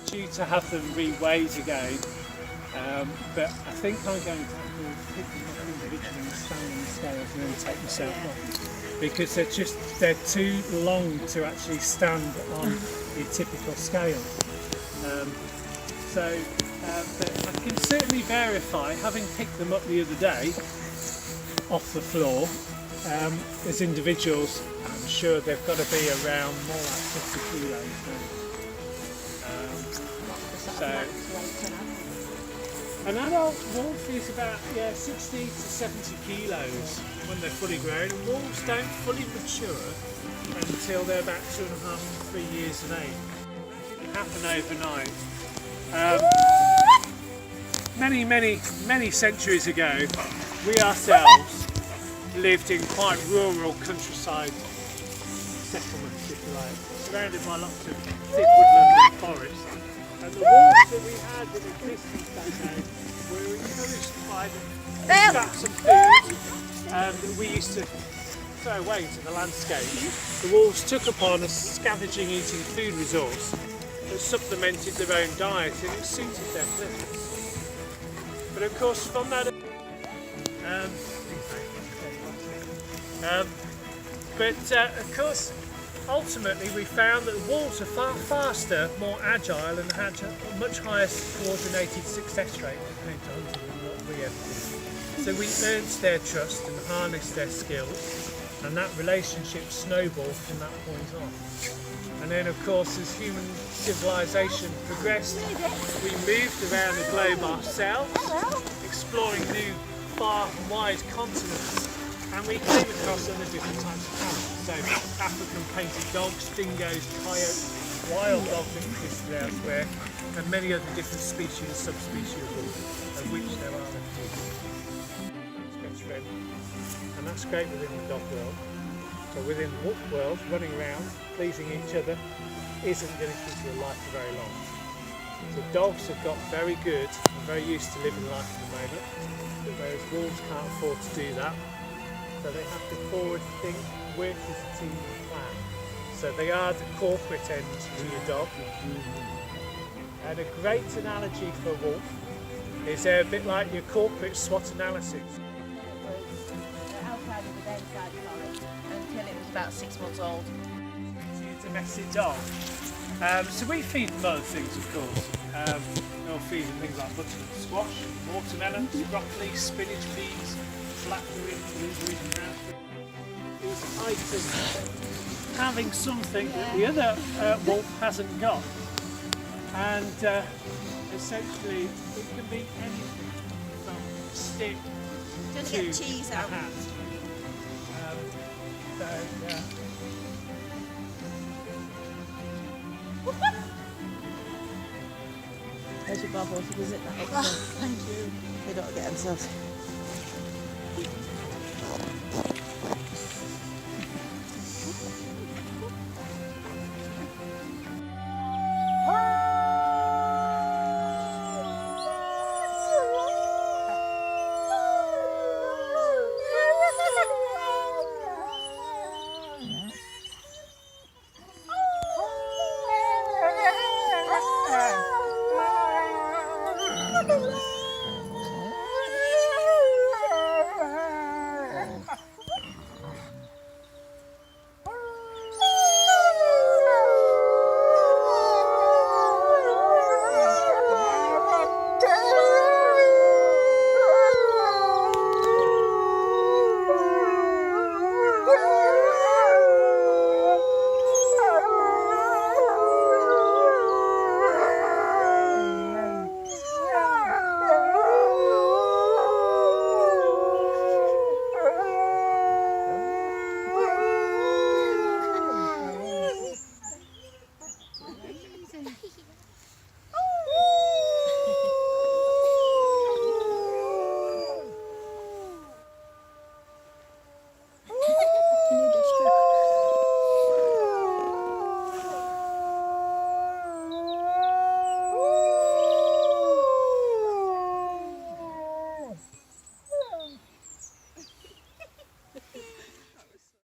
due to have them reweighed again, but I think I'm going to have to pick them up individually and stand on the scales and then take myself off, because they're too long to actually stand on your typical scale. But I can certainly verify, having picked them up the other day off the floor, as individuals, I'm sure they've got to be around more like 50 kilos now. An adult wolf is about 60 to 70 kilos when they're fully grown, and wolves don't fully mature until they're about 2.5 to 3 years of age. It didn't happen overnight. Many centuries ago, we ourselves lived in quite rural countryside settlements, if you like, surrounded by lots of thick woodland and forest. And the wolves that we had in existence back then were encouraged by the scraps of food that we used to throw away into the landscape. The wolves took upon a scavenging, eating food resource that supplemented their own diet, and it suited their purpose. But of course, from that, of course, ultimately we found that wolves are far faster, more agile, and had a much higher coordinated success rate when it came to hunting than what we ever did. So we earned their trust and harnessed their skills, and that relationship snowballed from that point on. And then of course, as human civilization progressed, we moved around the globe ourselves, exploring new, far and wide continents, and we came across other different types of animals. So African painted dogs, dingoes, coyotes, wild dogs that existed elsewhere, and many other different species and subspecies of wolf, of which there are a few. And that's great within the dog world. So within the wolf world, running around, pleasing each other, isn't going to keep you alive for very long. So dogs have got very good and very used to living life at the moment, whereas wolves can't afford to do that. So they have to forward think, work as a team and plan. So they are the corporate end to your dog. And a great analogy for a wolf is they're a bit like your corporate SWOT analysis. Outside of the downside forest until it was about 6 months old. It's a domestic dog. So we feed them other things, of course. We'll feed them things like butternut squash, watermelons, broccoli, spinach, peas, blackberry, blueberries and raspberry. These items having something that the other wolf hasn't got. And essentially it can be anything from a stick to get cheese a out. hat. There's your bubbles, visit that. Thank you. They don't get themselves.